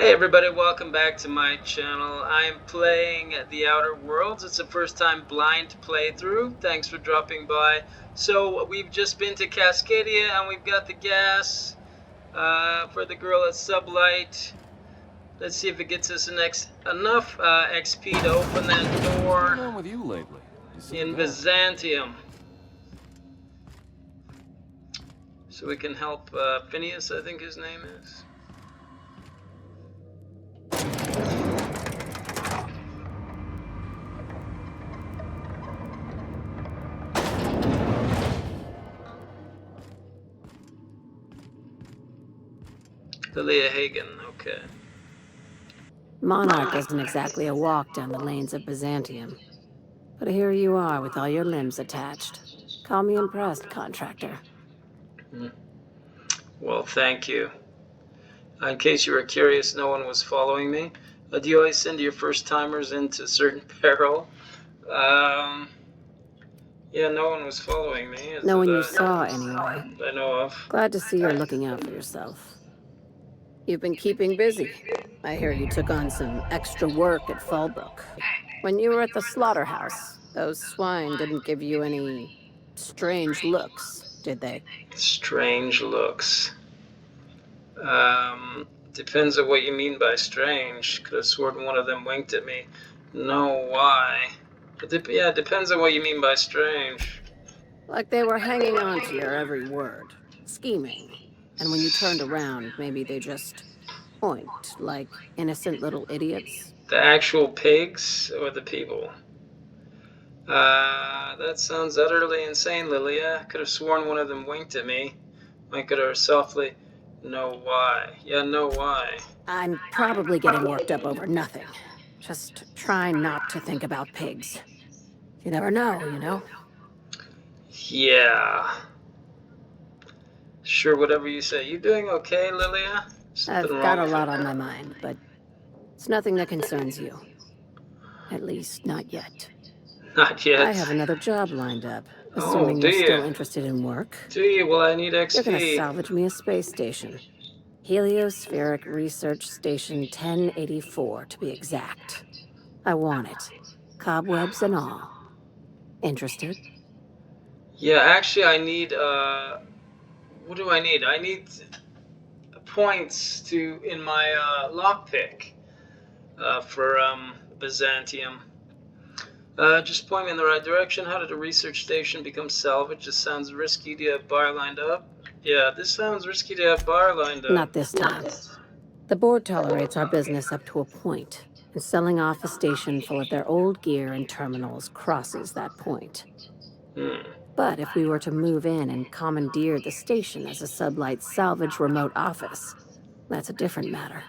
Hey everybody, welcome back to my channel. I'm playing The Outer Worlds. It's a first time blind playthrough. Thanks for dropping by. So we've just been to Cascadia and we've got the gas for the girl at Sublight. Let's see if it gets us enough XP to open that What's door going on with you lately? You seem in down. Byzantium. So we can help Phineas, I think his name is. Lilia Hagen, okay. Monarch isn't exactly a walk down the lanes of Byzantium. But here you are with all your limbs attached. Call me impressed, contractor. Well, thank you. In case you were curious, no one was following me. Do you always send your first-timers into certain peril? Yeah, no one was following me. No one you saw, anyway. I know of. Glad to see you're looking out for yourself. You've been keeping busy. I hear you took on some extra work at Fallbrook. When you were at the slaughterhouse, those swine didn't give you any strange looks, did they? Strange looks. Depends on what you mean by strange. Could have sworn one of them winked at me. No, why? Yeah, it depends on what you mean by strange. Like they were hanging on to your every word, scheming. And when you turned around, maybe they just point, like innocent little idiots. The actual pigs or the people? That sounds utterly insane, Lilia. Could have sworn one of them winked at me. Winked at her softly. No, why? Yeah, no, why? I'm probably getting worked up over nothing. Just try not to think about pigs. You never know, you know? Yeah. Sure, whatever you say. You doing okay, Lilia? I've got a lot on my mind, but it's nothing that concerns you. At least, not yet. Not yet. I have another job lined up, assuming you're still interested in work. Do you? Well, I need XP. You're gonna salvage me a space station. Heliospheric Research Station 1084, to be exact. I want it. Cobwebs and all. Interested? Yeah, actually, I need, what do I need? I need points in my, lockpick, for, Byzantium. Just point me in the right direction. How did a research station become salvage? This sounds risky. Do you have bar lined up? Yeah, this sounds risky to have bar lined up. Not this time. The board tolerates our business up to a point, and selling off a station full of their old gear and terminals crosses that point. But if we were to move in and commandeer the station as a Sublight salvage remote office, that's a different matter.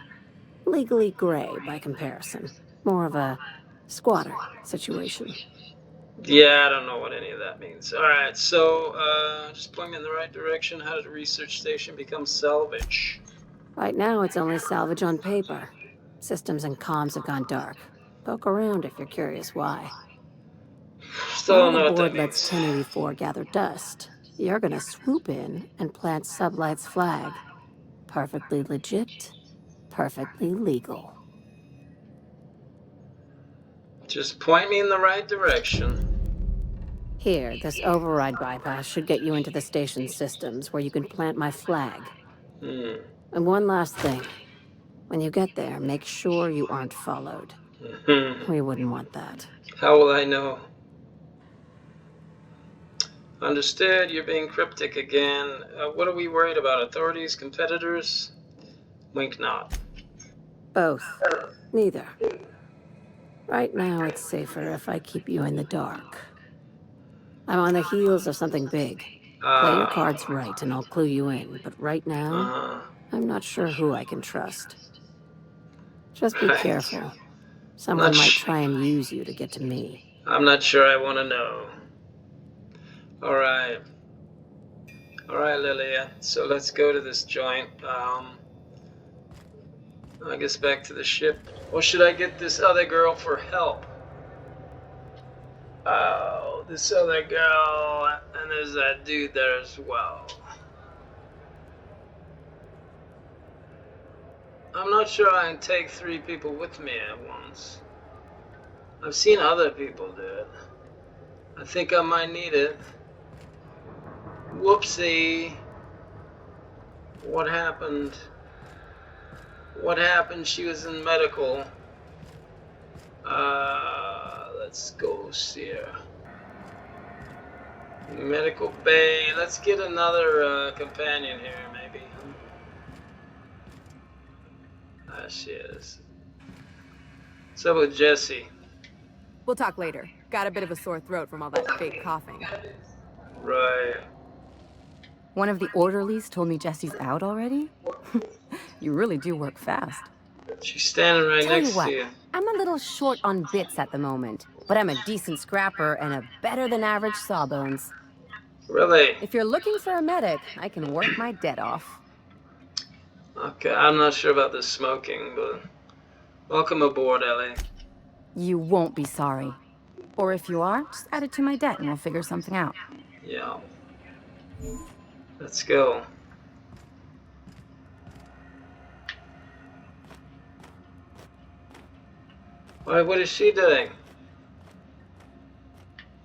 Legally gray by comparison. More of a squatter situation. Yeah, I don't know what any of that means. Alright, so, just point me in the right direction. How did a research station become salvage? Right now, it's only salvage on paper. Systems and comms have gone dark. Poke around if you're curious why. Still don't know what that means. The board lets 1084 gather dust. You're gonna swoop in and plant Sublight's flag. Perfectly legit, perfectly legal. Just point me in the right direction. Here, this override bypass should get you into the station's systems where you can plant my flag. And one last thing. When you get there, make sure you aren't followed. We wouldn't want that. How will I know? Understood, you're being cryptic again. What are we worried about? Authorities? Competitors? Wink not. Both. Neither. Right now, it's safer if I keep you in the dark. I'm on the heels of something big. Play your cards right and I'll clue you in, but right now, I'm not sure who I can trust. Just be careful. Someone might try and use you to get to me. I'm not sure I want to know. Alright. Alright, Lilia. So let's go to this joint. I guess back to the ship. Or should I get this other girl for help? Oh, this other girl. And there's that dude there as well. I'm not sure I can take 3 people with me at once. I've seen other people do it. I think I might need it. Whoopsie. What happened? What happened? She was in medical. Let's go see her. Medical bay. Let's get another companion here, maybe. Ah, she is. What's up with Jesse? We'll talk later. Got a bit of a sore throat from all that fake coughing. Right. One of the orderlies told me Jesse's out already? You really do work fast. She's standing right Tell you next what, to you. I'm a little short on bits at the moment, but I'm a decent scrapper and a better-than-average sawbones. Really? If you're looking for a medic, I can work my debt off. Okay, I'm not sure about the smoking, but welcome aboard, Ellie. You won't be sorry. Or if you are, just add it to my debt and we'll figure something out. Yeah. Let's go. Why, what is she doing?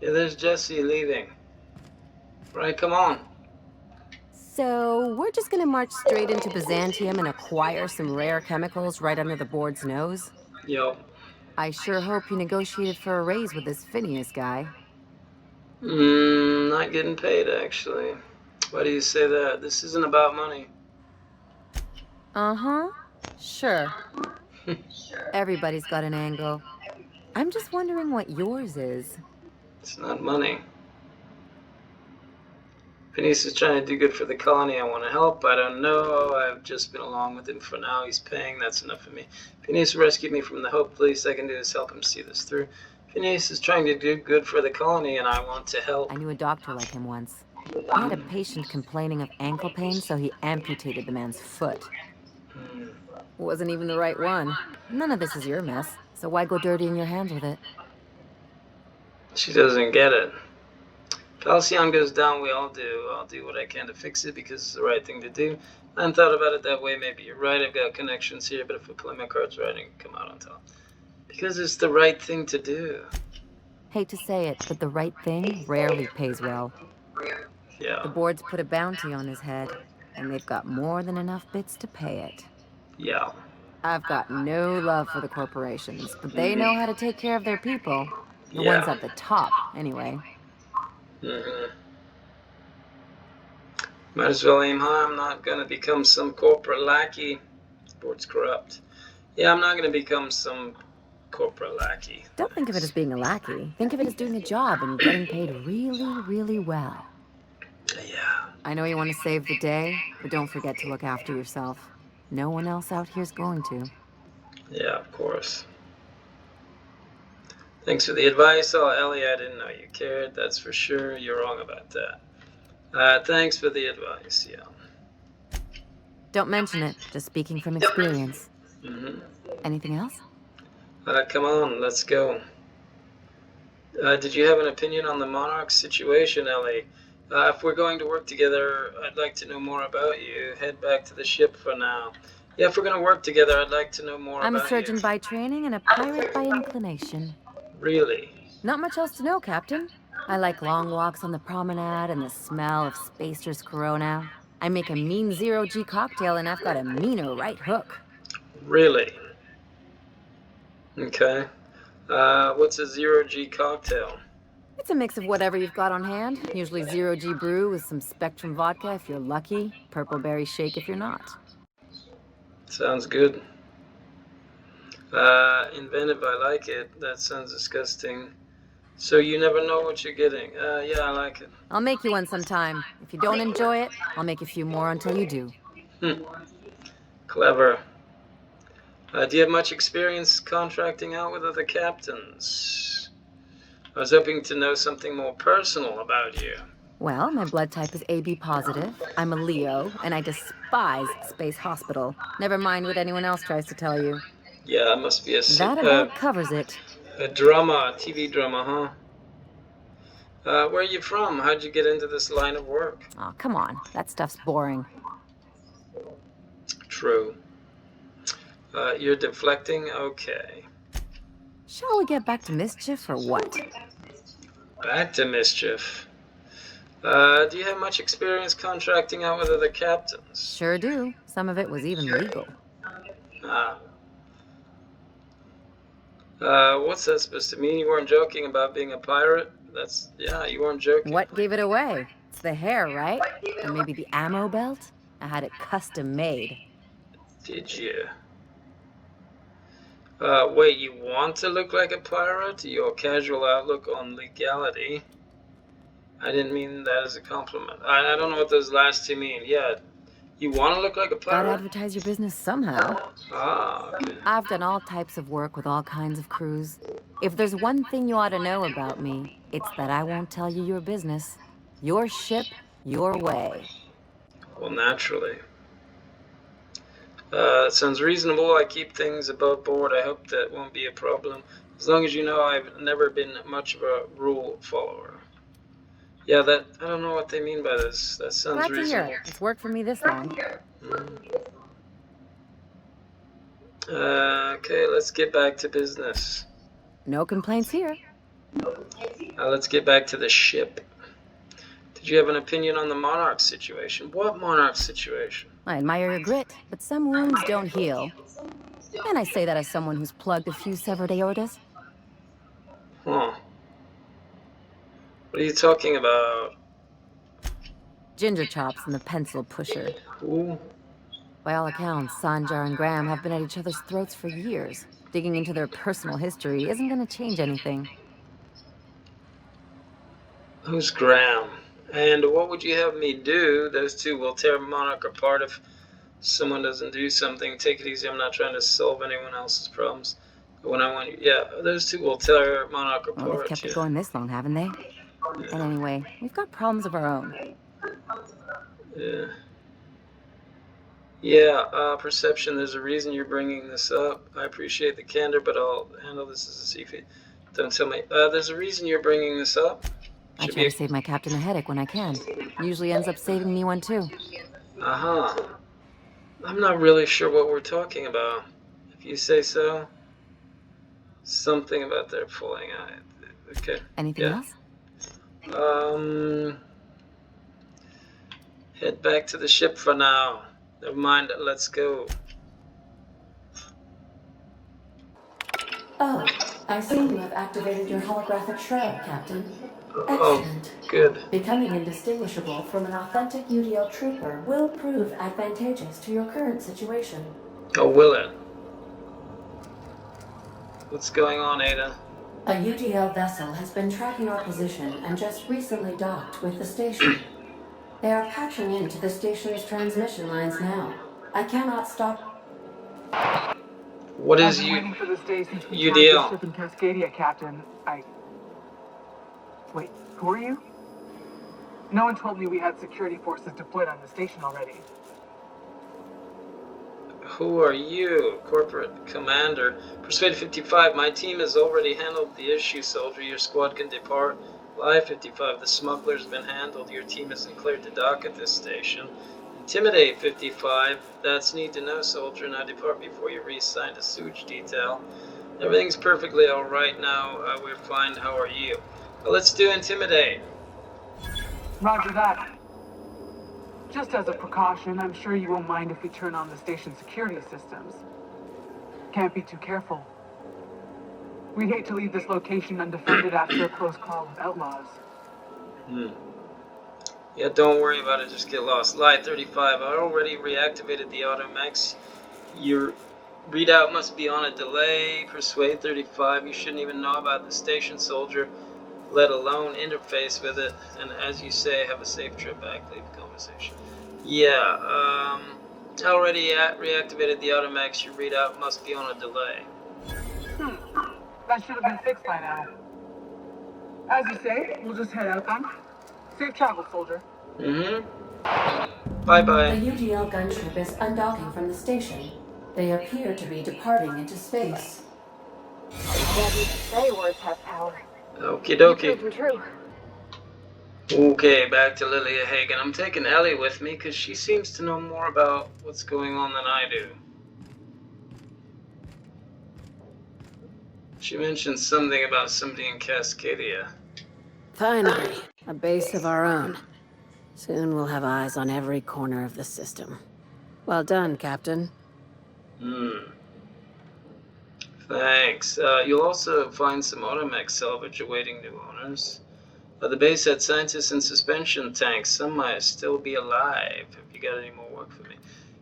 Yeah, there's Jesse leaving. Right, come on. So, we're just gonna march straight into Byzantium and acquire some rare chemicals right under the board's nose? Yo. I sure hope you negotiated for a raise with this Phineas guy. Not getting paid, actually. Why do you say that? This isn't about money. Uh-huh. Sure. Everybody's got an angle. I'm just wondering what yours is. It's not money. Phineas is trying to do good for the colony. I want to help. I don't know. I've just been along with him for now. He's paying. That's enough for me. Phineas rescued me from the Hope. Least I can do is help him see this through. Phineas is trying to do good for the colony, and I want to help. I knew a doctor like him once. He had a patient complaining of ankle pain, so he amputated the man's foot. Wasn't even the right one. None of this is your mess, so why go dirtying your hands with it? She doesn't get it. If Halcyon goes down, we all do. I'll do what I can to fix it because it's the right thing to do. I hadn't thought about it that way. Maybe you're right. I've got connections here, but if I play my cards right, I can come out on top. Because it's the right thing to do. Hate to say it, but the right thing rarely pays well. Yeah. The board's put a bounty on his head, and they've got more than enough bits to pay it. Yeah. I've got no love for the corporations, but they know how to take care of their people. The ones at the top, anyway. Might as well aim high. I'm not going to become some corporate lackey. This board's corrupt. Yeah, I'm not going to become some corporate lackey. Don't think of it as being a lackey. Think of it as doing a job and getting paid really, really well. Yeah. I know you want to save the day, but don't forget to look after yourself. No one else out here's going to. Yeah, of course. Thanks for the advice. Oh, Ellie, I didn't know you cared. That's for sure. You're wrong about that. Thanks for the advice, yeah. Don't mention it. Just speaking from experience. Anything else? Come on, let's go. Did you have an opinion on the Monarch situation, Ellie? If we're going to work together, I'd like to know more about you. Head back to the ship for now. Yeah, if we're going to work together, I'd like to know more about you. I'm a surgeon by training and a pirate by inclination. Really? Not much else to know, Captain. I like long walks on the promenade and the smell of Spacer's Corona. I make a mean zero-G cocktail and I've got a meaner right hook. Really? Okay. What's a zero-G cocktail? It's a mix of whatever you've got on hand. Usually zero-G brew with some Spectrum vodka if you're lucky. Purple berry shake if you're not. Sounds good. Inventive, I like it. That sounds disgusting. So you never know what you're getting. Yeah, I like it. I'll make you one sometime. If you don't enjoy it, I'll make a few more until you do. Clever. Do you have much experience contracting out with other captains? I was hoping to know something more personal about you. Well, my blood type is AB positive. I'm a Leo, and I despise Space Hospital. Never mind what anyone else tries to tell you. Yeah, it must be That about covers it. A drama, a TV drama, huh? Where are you from? How'd you get into this line of work? Oh, come on. That stuff's boring. True. You're deflecting? Okay. Shall we get back to mischief or what? Back to mischief. Do you have much experience contracting out with other captains? Sure do. Some of it was even legal. Ah. What's that supposed to mean? You weren't joking about being a pirate? Yeah, you weren't joking. What gave it away? It's the hair, right? Or maybe the ammo belt? I had it custom made. Did you? Wait, you want to look like a pirate? Your casual outlook on legality. I didn't mean that as a compliment. I don't know what those last two mean. Yeah, you want to look like a pirate? Gotta advertise your business somehow. Ah, okay. I've done all types of work with all kinds of crews. If there's one thing you ought to know about me, it's that I won't tell you your business. Your ship, your way. Well, naturally. That sounds reasonable. I keep things above board. I hope that won't be a problem. As long as you know I've never been much of a rule follower. Yeah, I don't know what they mean by this. That sounds Glad to reasonable. hear. It's worked for me this long. Okay, let's get back to business. No complaints here. Let's get back to the ship. Did you have an opinion on the Monarch situation? What Monarch situation? I admire your grit, but some wounds don't heal. And I say that as someone who's plugged a few severed aortas. Huh. What are you talking about? Ginger Chops and the pencil pusher. Who? By all accounts, Sanjar and Graham have been at each other's throats for years. Digging into their personal history isn't gonna change anything. Who's Graham? And what would you have me do? Those two will tear Monarch apart if someone doesn't do something. Take it easy, I'm not trying to solve anyone else's problems. But when I want you, yeah, those two will tear Monarch apart. Well, they've kept it going this long, haven't they? And anyway, we've got problems of our own. Yeah. Yeah, perception, there's a reason you're bringing this up. I appreciate the candor, but I'll handle this as a secret. Don't tell me. There's a reason you're bringing this up. I try to save my captain a headache when I can. Usually ends up saving me one too. Uh-huh. I'm not really sure what we're talking about. If you say so. Something about their pulling out. Okay. Anything else? Head back to the ship for now. Never mind, let's go. Oh, I see you have activated your holographic shroud, Captain. Oh, Excellent. good. Becoming indistinguishable from an authentic UDL trooper will prove advantageous to your current situation. Oh, will it? What's going on, Ada? A UDL vessel has been tracking our position and just recently docked with the station. They are patching into the station's transmission lines now. I cannot stop. What is I've been waiting for this day since we UDL? found the ship in Cascadia, Captain. Wait, who are you? No one told me we had security forces deployed on the station already. Who are you? Corporate Commander. Persuaded 55, my team has already handled the issue, soldier. Your squad can depart. Live 55, the smuggler's been handled. Your team isn't cleared to dock at this station. Intimidate 55, that's need to know, soldier. Now depart before you're reassigned to sewage detail. Everything's perfectly alright now. We're fine. How are you? Well, let's do intimidate. Roger that. Just as a precaution, I'm sure you won't mind if we turn on the station's security systems. Can't be too careful. We'd hate to leave this location undefended after a close call with outlaws. Yeah, don't worry about it, just get lost. Lie 35, I already reactivated the automax. Your readout must be on a delay. Persuade 35, you shouldn't even know about the station, soldier, let alone interface with it. And as you say, have a safe trip back. Leave the conversation. Yeah, already reactivated the automax. Your readout must be on a delay. That should have been fixed by now. As you say, we'll just head out then. Safe travel, soldier. Bye-bye. The UDL gunship is undocking from the station. They appear to be departing into space. Can't even say words have power. Okie dokie. True, true. Okay, back to Lilia Hagen. I'm taking Ellie with me because she seems to know more about what's going on than I do. She mentioned something about somebody in Cascadia. Finally, a base of our own. Soon we'll have eyes on every corner of the system. Well done, Captain. Thanks. You'll also find some automech salvage awaiting new owners. The base had scientists in suspension tanks. Some might still be alive. Have you got any more work for me?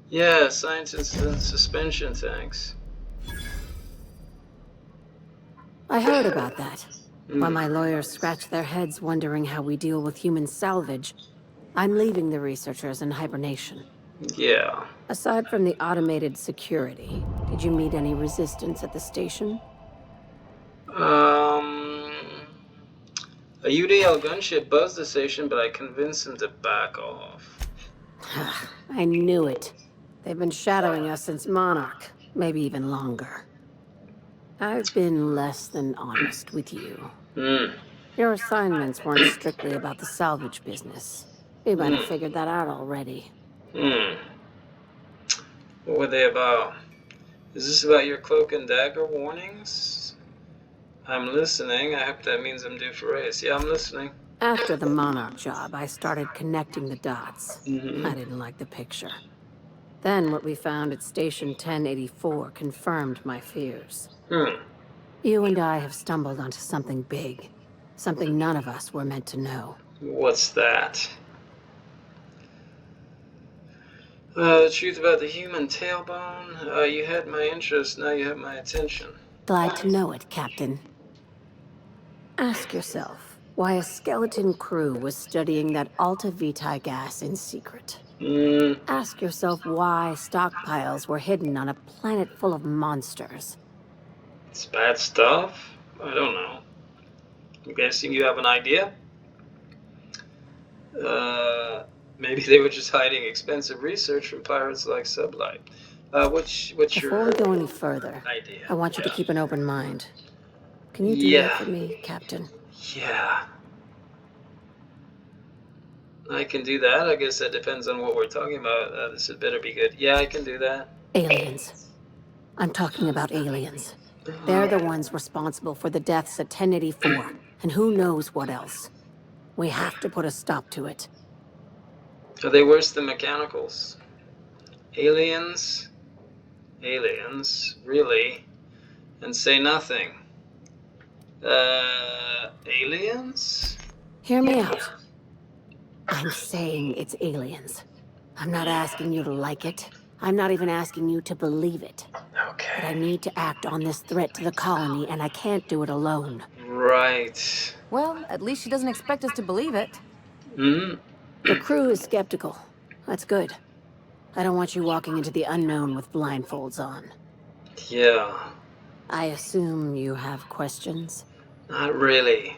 Yeah, scientists in suspension tanks. I heard about that. While my lawyers scratch their heads wondering how we deal with human salvage, I'm leaving the researchers in hibernation. Yeah. Aside from the automated security, did you meet any resistance at the station? A UDL gunship buzzed the station, but I convinced them to back off. I knew it. They've been shadowing us since Monarch, maybe even longer. I've been less than honest with you. Your assignments weren't strictly about the salvage business. You might have figured that out already. What were they about? Is this about your cloak and dagger warnings? I'm listening. I hope that means I'm due for race. Yeah, I'm listening. After the Monarch job, I started connecting the dots. I didn't like the picture. Then what we found at Station 1084 confirmed my fears. You and I have stumbled onto something big. Something none of us were meant to know. What's that? The truth about the human tailbone? You had my interest, now you have my attention. Glad to know it, Captain. Ask yourself why a skeleton crew was studying that Alta Vitae gas in secret. Ask yourself why stockpiles were hidden on a planet full of monsters. It's bad stuff? I don't know. I'm guessing you have an idea? Maybe they were just hiding expensive research from pirates like Sublight. What's Before we go any further, idea? I want you to keep an open mind. Can you do that for me, Captain? Yeah. I can do that. I guess that depends on what we're talking about. This had better be good. Yeah, I can do that. Aliens. I'm talking about aliens. They're the ones responsible for the deaths at 1084, and who knows what else. We have to put a stop to it. Are they worse than mechanicals? Aliens? Aliens? Really? And say nothing. Aliens? Hear me out. I'm saying it's aliens. I'm not asking you to like it. I'm not even asking you to believe it. Okay. But I need to act on this threat to the colony, and I can't do it alone. Right. Well, at least she doesn't expect us to believe it. The crew is skeptical. That's good. I don't want you walking into the unknown with blindfolds on. Yeah. I assume you have questions? Not really.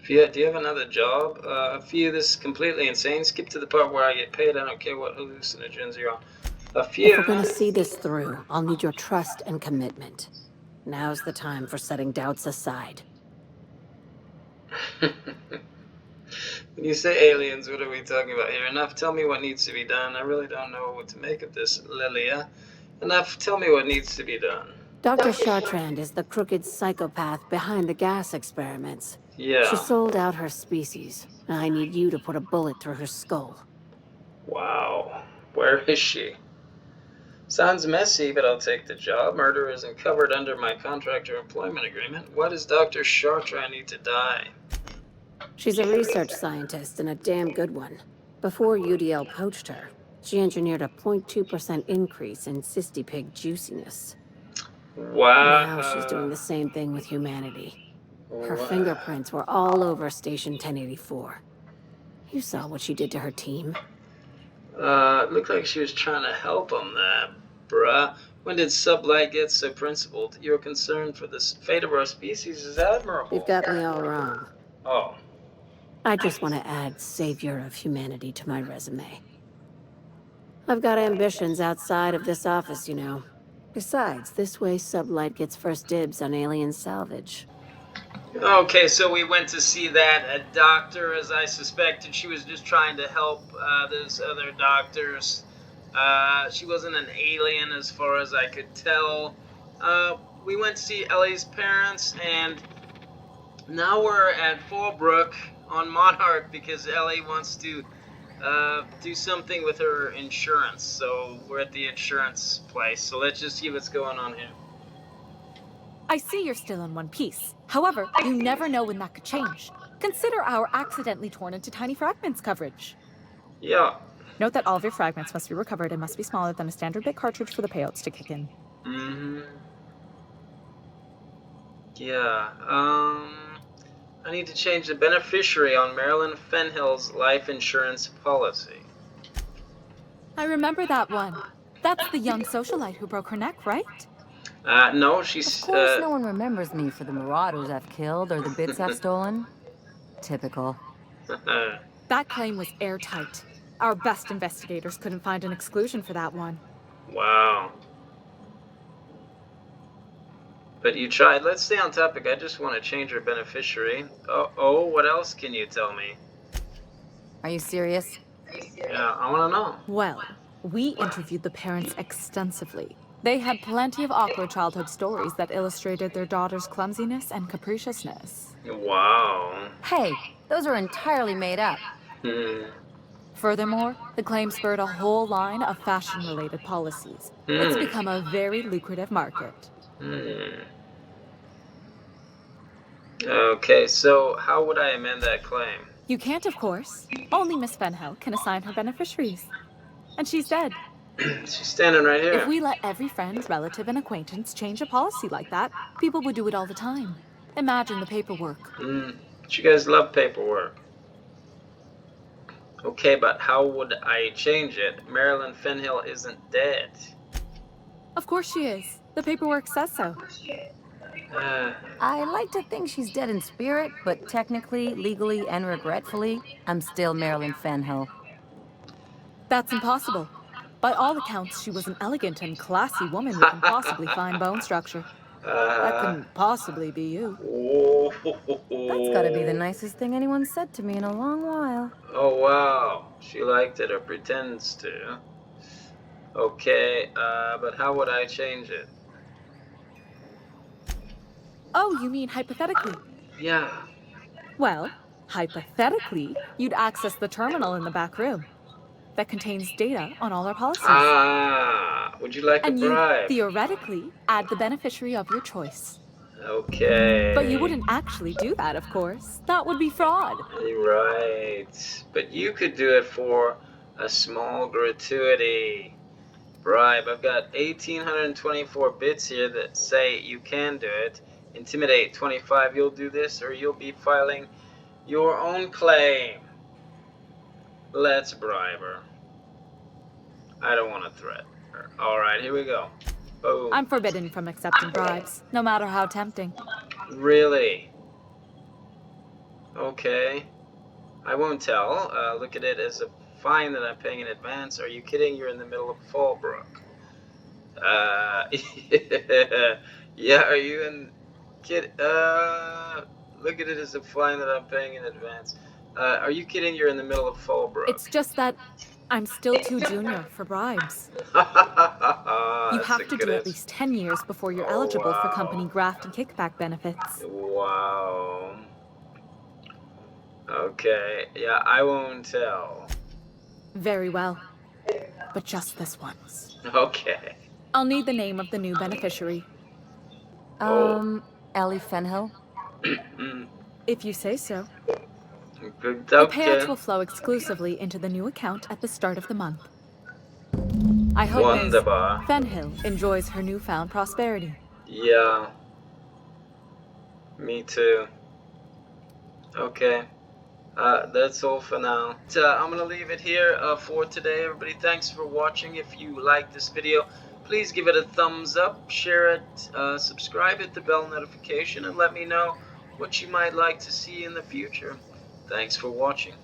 Do you have another job? If this is completely insane, skip to the part where I get paid. I don't care what hallucinogens you're on. If we're gonna see this through, I'll need your trust and commitment. Now's the time for setting doubts aside. When you say aliens, what are we talking about here? Enough, tell me what needs to be done. I really don't know what to make of this, Lilia. Enough, tell me what needs to be done. Dr. Chartrand is the crooked psychopath behind the gas experiments. Yeah. She sold out her species, and I need you to put a bullet through her skull. Wow. Where is she? Sounds messy, but I'll take the job. Murder isn't covered under my contractor employment agreement. Why does Dr. Chartrand need to die? She's a research scientist, and a damn good one. Before UDL poached her, she engineered a 0.2% increase in cystipig juiciness. Wow. Now she's doing the same thing with humanity. Her fingerprints were all over Station 1084. You saw what she did to her team. It looked like she was trying to help them, bruh. When did Sublight get so principled? Your concern for the fate of our species is admirable. You've got me all wrong. Oh. I just want to add Savior of Humanity to my resume. I've got ambitions outside of this office, you know. Besides, this way Sublight gets first dibs on alien salvage. Okay, so we went to see that doctor, as I suspected. She was just trying to help those other doctors. She wasn't an alien as far as I could tell. we went to see Ellie's parents, and now we're at Fallbrook on Monarch because Ellie wants to do something with her insurance. So we're at the insurance place. So let's just see what's going on here. I see you're still in one piece. However, you never know when that could change. Consider our accidentally torn into tiny fragments coverage. Yeah. Note that all of your fragments must be recovered and must be smaller than a standard bit cartridge for the payouts to kick in. Mm-hmm. Yeah. I need to change the beneficiary on Marilyn Fenhill's life insurance policy. I remember that one. That's the young socialite who broke her neck, right? No, she's... Of course, no one remembers me for the marauders I've killed or the bits I've stolen. Typical. That claim was airtight. Our best investigators couldn't find an exclusion for that one. Wow. But you tried. Let's stay on topic. I just want to change her beneficiary. Oh, what else can you tell me? Are you serious? Yeah, I want to know. Well, we interviewed the parents extensively. They had plenty of awkward childhood stories that illustrated their daughter's clumsiness and capriciousness. Wow. Hey, those are entirely made up. Furthermore, the claim spurred a whole line of fashion-related policies. It's become a very lucrative market. Okay, so how would I amend that claim? You can't, of course. Only Miss Fenhill can assign her beneficiaries. And she's dead. She's standing right here. If we let every friend, relative, and acquaintance change a policy like that, people would do it all the time. Imagine the paperwork. But you guys love paperwork. Okay, but how would I change it? Marilyn Fenhill isn't dead. Of course she is. The paperwork says so. I like to think she's dead in spirit, but technically, legally, and regretfully, I'm still Marilyn Fenhill. That's impossible. By all accounts, she was an elegant and classy woman with impossibly fine bone structure. That couldn't possibly be you. That's gotta be the nicest thing anyone's said to me in a long while. Oh, wow. She liked it or pretends to. Okay, but how would I change it? Oh, you mean hypothetically? Yeah. Well, hypothetically, you'd access the terminal in the back room that contains data on all our policies. Would you like and a bribe? you theoretically add the beneficiary of your choice. Okay. But you wouldn't actually do that, of course. That would be fraud. Right. But you could do it for a small gratuity. Bribe. I've got 1,824 bits here that say you can do it. Intimidate 25. You'll do this or you'll be filing your own claim. Let's bribe her. I don't want to threaten her. Alright, here we go. Boom. I'm forbidden from accepting bribes, no matter how tempting. Really? Okay. I won't tell. Look at it as a fine that I'm paying in advance. Are you kidding? You're in the middle of Fallbrook. Yeah, are you in... look at it as a fine that I'm paying in advance. Are you kidding? You're in the middle of Fallbrook. It's just that I'm still too junior for bribes. You have to do at least 10 years before you're eligible for company graft and kickback benefits. Wow. Okay, yeah, I won't tell. Very well. But just this once. Okay. I'll need the name of the new beneficiary. Ellie Fenhill? If you say so. Good, The okay. payouts will flow exclusively into the new account at the start of the month. I hope Ms. Wunderbar. Fenhill enjoys her newfound prosperity. Yeah. Me too. Okay. That's all for now. I'm gonna leave it here for today. Everybody, thanks for watching. If you like this video, please give it a thumbs up, share it, subscribe, hit the bell notification, and let me know what you might like to see in the future. Thanks for watching.